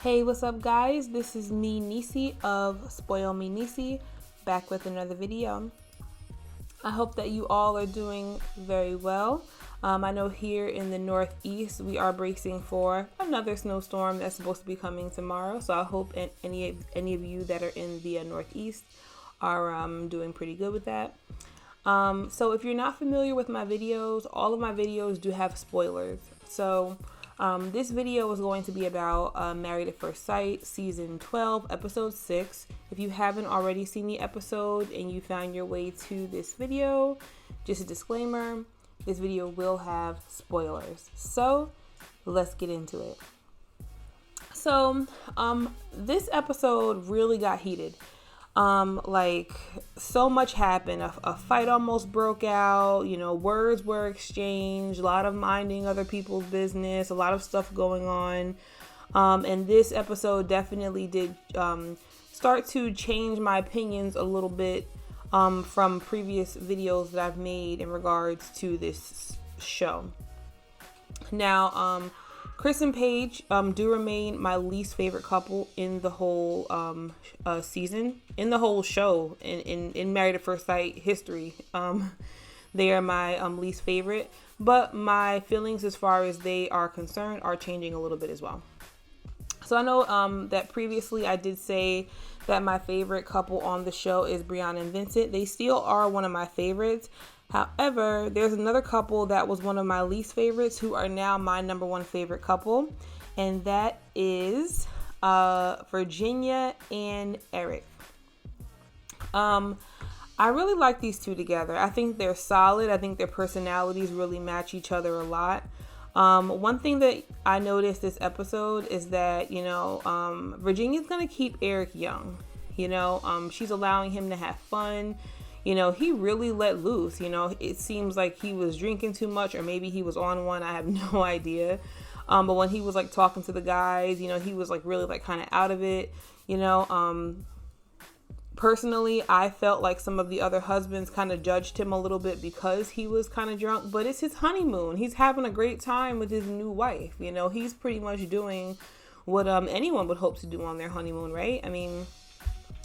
Hey, what's up guys? This is me, Nisi of Spoil Me Nisi, back with another video. I hope that you all are doing very well. I know here in the Northeast we are bracing for another snowstorm that's supposed to be coming tomorrow. So I hope any of you that are in the Northeast are doing pretty good with that. So if you're not familiar with my videos, all of my videos do have spoilers. So this video is going to be about Married at First Sight, Season 12, Episode 6. If you haven't already seen the episode and you found your way to this video, just a disclaimer, this video will have spoilers. So let's get into it. So this episode really got heated. Like so much happened. A fight almost broke out, words were exchanged, a lot of minding other people's business, a lot of stuff going on. And this episode definitely did start to change my opinions a little bit from previous videos that I've made in regards to this show. Now, Chris and Paige do remain my least favorite couple in the whole season, in the whole show, in Married at First Sight history. They are my least favorite, but my feelings as far as they are concerned are changing a little bit as well. So I know that previously I did say that my favorite couple on the show is Brianna and Vincent. They still are one of my favorites. However, there's another couple that was one of my least favorites who are now my number one favorite couple, and that is Virginia and Eric. I really like these two together. I think they're solid. I think their personalities really match each other a lot. One thing that I noticed this episode is that, Virginia's going to keep Eric young. She's allowing him to have fun. He really let loose. It seems like he was drinking too much, or maybe he was on one. I have no idea. But when he was like talking to the guys, he was like really like kind of out of it. Personally, I felt like some of the other husbands kind of judged him a little bit because he was kind of drunk, but it's his honeymoon. He's having a great time with his new wife. He's pretty much doing what anyone would hope to do on their honeymoon, right? I mean,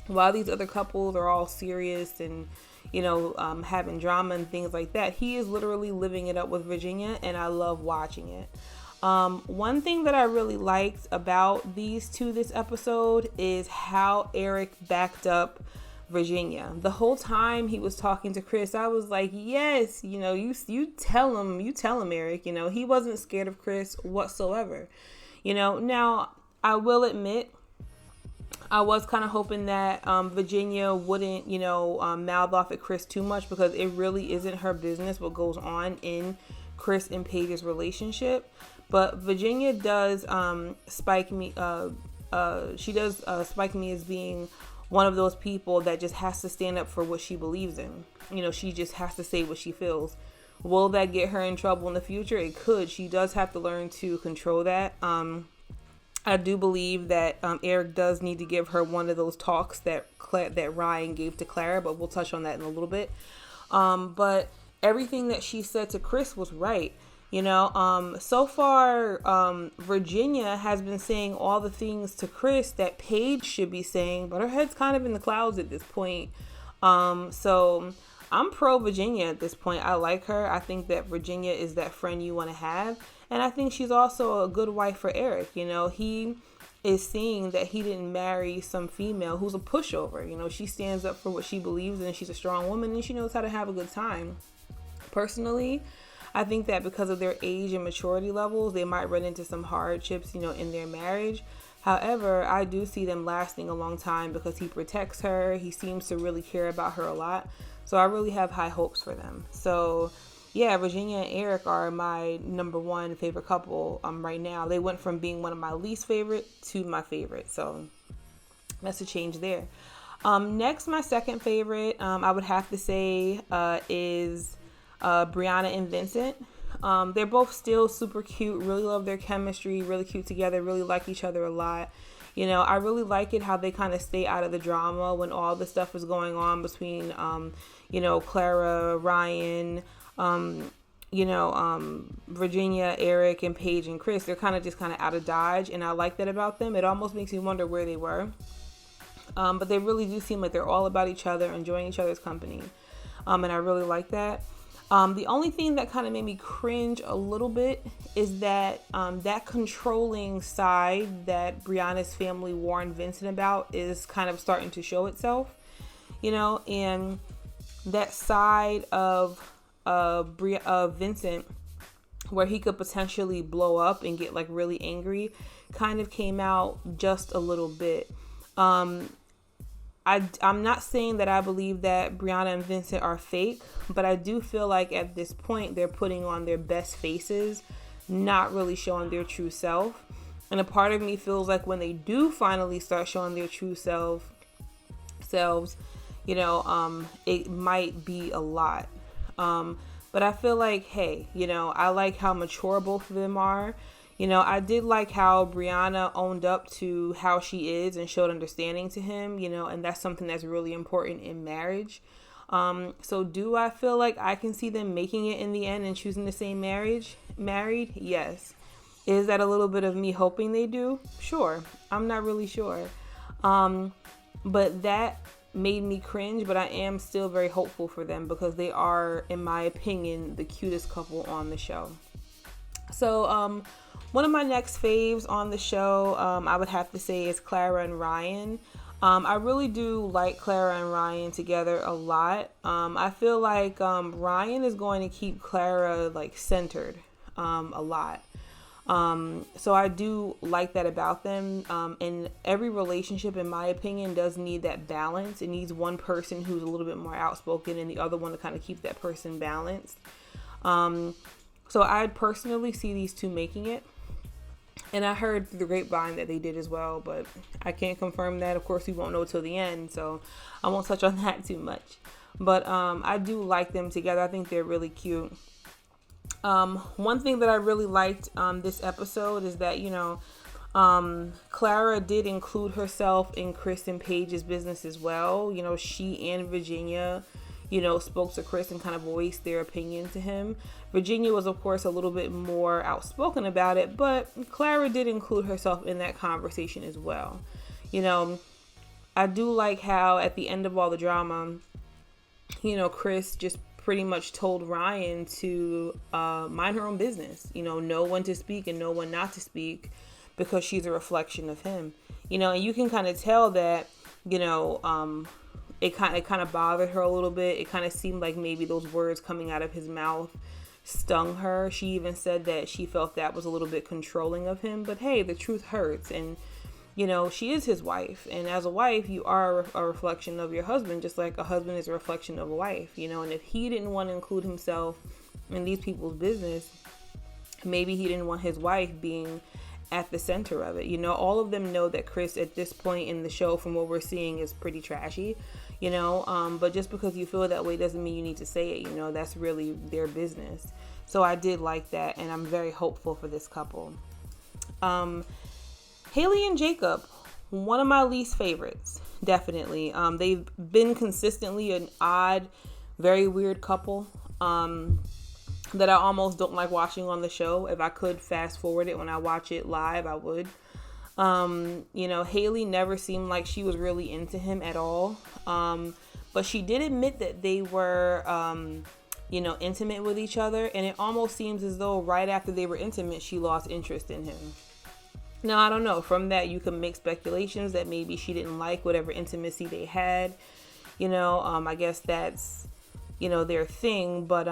while these other couples are all serious and having drama and things like that, he is literally living it up with Virginia, and I love watching it. One thing that I really liked about these two this episode is how Eric backed up Virginia. The whole time he was talking to Chris, I was like, yes, you tell him, Eric. He wasn't scared of Chris whatsoever. Now I will admit, I was kind of hoping that Virginia wouldn't, mouth off at Chris too much, because it really isn't her business what goes on in Chris and Paige's relationship. But Virginia does spike me. She does spike me as being one of those people that just has to stand up for what she believes in. She just has to say what she feels. Will that get her in trouble in the future? It could. She does have to learn to control that. I do believe that Eric does need to give her one of those talks that Ryan gave to Clara, but we'll touch on that in a little bit. But everything that she said to Chris was right. So far, Virginia has been saying all the things to Chris that Paige should be saying, but her head's kind of in the clouds at this point. So I'm pro Virginia at this point. I like her. I think that Virginia is that friend you want to have. And I think she's also a good wife for Eric. He is seeing that he didn't marry some female who's a pushover. She stands up for what she believes in. She's a strong woman and she knows how to have a good time. Personally, I think that because of their age and maturity levels, they might run into some hardships, in their marriage. However, I do see them lasting a long time because he protects her. He seems to really care about her a lot. So I really have high hopes for them. So yeah, Virginia and Eric are my number one favorite couple right now. They went from being one of my least favorite to my favorite. So that's a change there. Next, my second favorite, I would have to say, is Brianna and Vincent. They're both still super cute, really love their chemistry, really cute together, really like each other a lot. I really like it how they kind of stay out of the drama when all the stuff is going on between, Clara, Ryan, Virginia, Eric, and Paige and Chris, they're kind of out of Dodge, and I like that about them. It almost makes me wonder where they were. But they really do seem like they're all about each other, enjoying each other's company. And I really like that. The only thing that kind of made me cringe a little bit is that that controlling side that Brianna's family warned Vincent about is kind of starting to show itself, and that side of Vincent where he could potentially blow up and get like really angry kind of came out just a little bit. I'm not saying that I believe that Brianna and Vincent are fake, but I do feel like at this point they're putting on their best faces, not really showing their true self. And a part of me feels like when they do finally start showing their true selves, it might be a lot. But I feel like, hey, I like how mature both of them are. I did like how Brianna owned up to how she is and showed understanding to him, and that's something that's really important in marriage. So do I feel like I can see them making it in the end and choosing the same married? Yes. Is that a little bit of me hoping they do? Sure. I'm not really sure. But that made me cringe, but I am still very hopeful for them because they are, in my opinion, the cutest couple on the show. So, one of my next faves on the show, I would have to say, is Clara and Ryan. I really do like Clara and Ryan together a lot. I feel like Ryan is going to keep Clara like centered a lot. So I do like that about them. And every relationship, in my opinion, does need that balance. It needs one person who's a little bit more outspoken and the other one to kind of keep that person balanced. So I personally see these two making it. And I heard through the grapevine that they did as well, but I can't confirm that. Of course, we won't know till the end, so I won't touch on that too much. But I do like them together. I think they're really cute. One thing that I really liked this episode is that, Clara did include herself in Chris and Paige's business as well. She and Virginia, spoke to Chris and kind of voiced their opinion to him. Virginia was, of course, a little bit more outspoken about it, but Clara did include herself in that conversation as well. I do like how at the end of all the drama, Chris just pretty much told Ryan to mind her own business, know when to speak and know when not to speak because she's a reflection of him, and you can kind of tell that, it kind of bothered her a little bit. It kind of seemed like maybe those words coming out of his mouth stung her. She even said that she felt that was a little bit controlling of him, but hey, the truth hurts. And, she is his wife. And as a wife, you are a reflection of your husband, just like a husband is a reflection of a wife, and if he didn't want to include himself in these people's business, maybe he didn't want his wife being at the center of it. All of them know that Chris at this point in the show, from what we're seeing, is pretty trashy, but just because you feel that way doesn't mean you need to say it. That's really their business. So I did like that, and I'm very hopeful for this couple. Haley and Jacob, one of my least favorites, definitely. They've been consistently an odd, very weird couple that I almost don't like watching on the show. If I could fast forward it when I watch it live, I would. Haley never seemed like she was really into him at all. But she did admit that they were, intimate with each other. And it almost seems as though right after they were intimate, she lost interest in him. Now, I don't know. From that, you can make speculations that maybe she didn't like whatever intimacy they had. I guess that's, their thing. But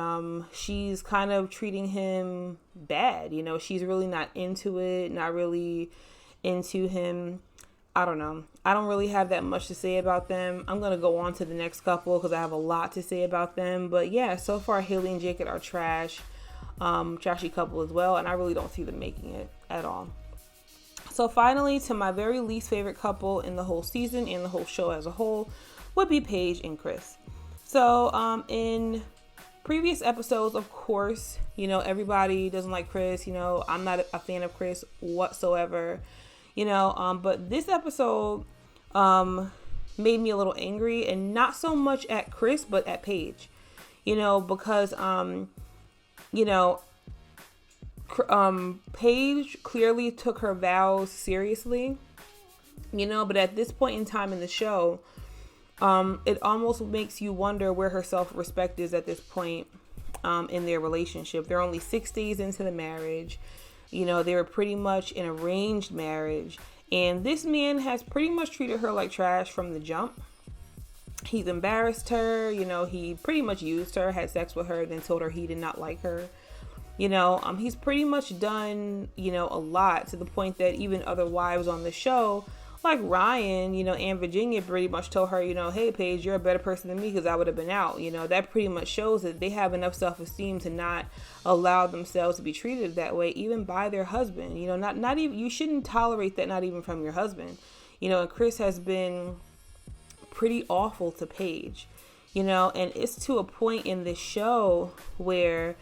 she's kind of treating him bad. She's really not into it, not really into him. I don't know. I don't really have that much to say about them. I'm going to go on to the next couple because I have a lot to say about them. But yeah, so far Haley and Jacob are trashy couple as well. And I really don't see them making it at all. So finally, to my very least favorite couple in the whole season and the whole show as a whole would be Paige and Chris. So in previous episodes, of course, everybody doesn't like Chris. I'm not a fan of Chris whatsoever. But this episode made me a little angry, and not so much at Chris, but at Paige, because you know, Paige clearly took her vows seriously, you know, but at this point in time in the show, it almost makes you wonder where her self-respect is at this point in their relationship. They're only 6 days into the marriage. You know, they were pretty much an arranged marriage. And this man has pretty much treated her like trash from the jump. He's embarrassed her. You know, he pretty much used her, had sex with her, then told her he did not like her. You know, he's pretty much done, you know, a lot, to the point that even other wives on the show, like Ryan, you know, and Virginia, pretty much told her, you know, hey, Paige, you're a better person than me because I would have been out. You know, that pretty much shows that they have enough self-esteem to not allow themselves to be treated that way, even by their husband. You know, not even, you shouldn't tolerate that, not even from your husband. You know, and Chris has been pretty awful to Paige, you know, and it's to a point in this show where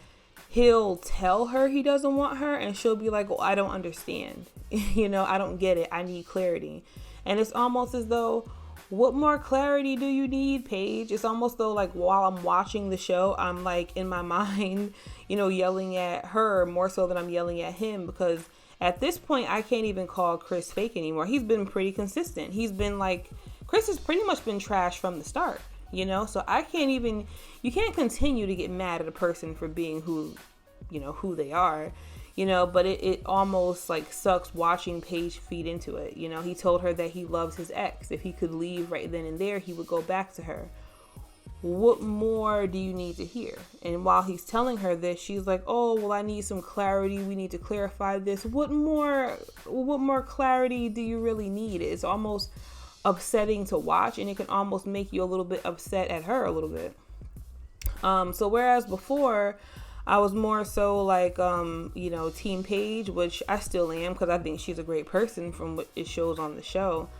he'll tell her he doesn't want her and she'll be like, well, I don't understand. You know, I don't get it. I need clarity. And it's almost as though, what more clarity do you need, Paige? It's almost though, like, while I'm watching the show, I'm like in my mind, you know, yelling at her more so than I'm yelling at him, because at this point I can't even call Chris fake anymore. He's been pretty consistent. He's been like, Chris has pretty much been trash from the start, you know? So I can't even, you can't continue to get mad at a person for being who, you know, who they are. You know, but it almost like sucks watching Paige feed into it. You know, he told her that he loves his ex. If he could leave right then and there, he would go back to her. What more do you need to hear? And while he's telling her this, she's like, oh, well, I need some clarity. We need to clarify this. What more clarity do you really need? It's almost upsetting to watch, and it can almost make you a little bit upset at her a little bit. So whereas before, I was more so like, you know, Team Paige, which I still am because I think she's a great person from what it shows on the show,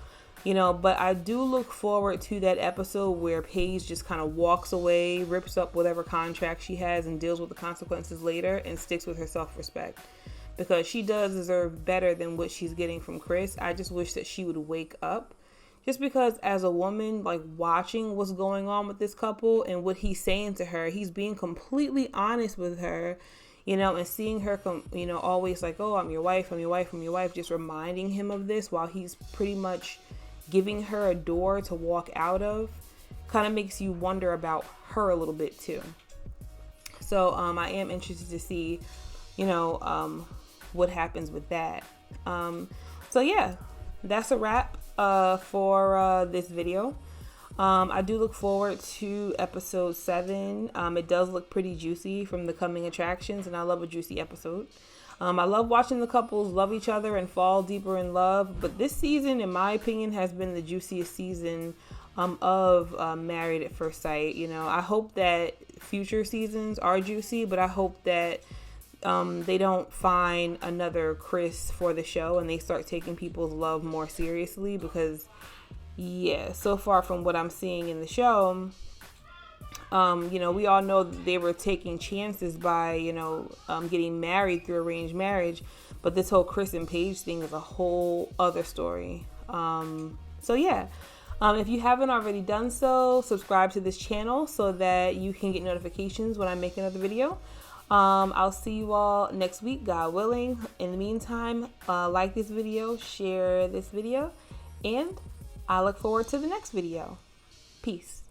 you know, but I do look forward to that episode where Paige just kind of walks away, rips up whatever contract she has and deals with the consequences later and sticks with her self-respect, because she does deserve better than what she's getting from Chris. I just wish that she would wake up. Just because as a woman, like, watching what's going on with this couple and what he's saying to her, he's being completely honest with her, you know, and seeing her, you know, always like, oh, I'm your wife, I'm your wife, I'm your wife, just reminding him of this while he's pretty much giving her a door to walk out of, kind of makes you wonder about her a little bit too. So I am interested to see, you know, what happens with that. So yeah, that's a wrap for this video. I do look forward to episode 7. It does look pretty juicy from the coming attractions, and I love a juicy episode. I love watching the couples love each other and fall deeper in love, but this season, in my opinion, has been the juiciest season of Married at First Sight. You know, I hope that future seasons are juicy, but I hope that they don't find another Chris for the show and they start taking people's love more seriously, because yeah, so far from what I'm seeing in the show, you know, we all know that they were taking chances by, you know, getting married through arranged marriage, but this whole Chris and Paige thing is a whole other story. So yeah, if you haven't already done so, subscribe to this channel so that you can get notifications when I make another video. I'll see you all next week, God willing. In the meantime, like this video, share this video, and I look forward to the next video. Peace.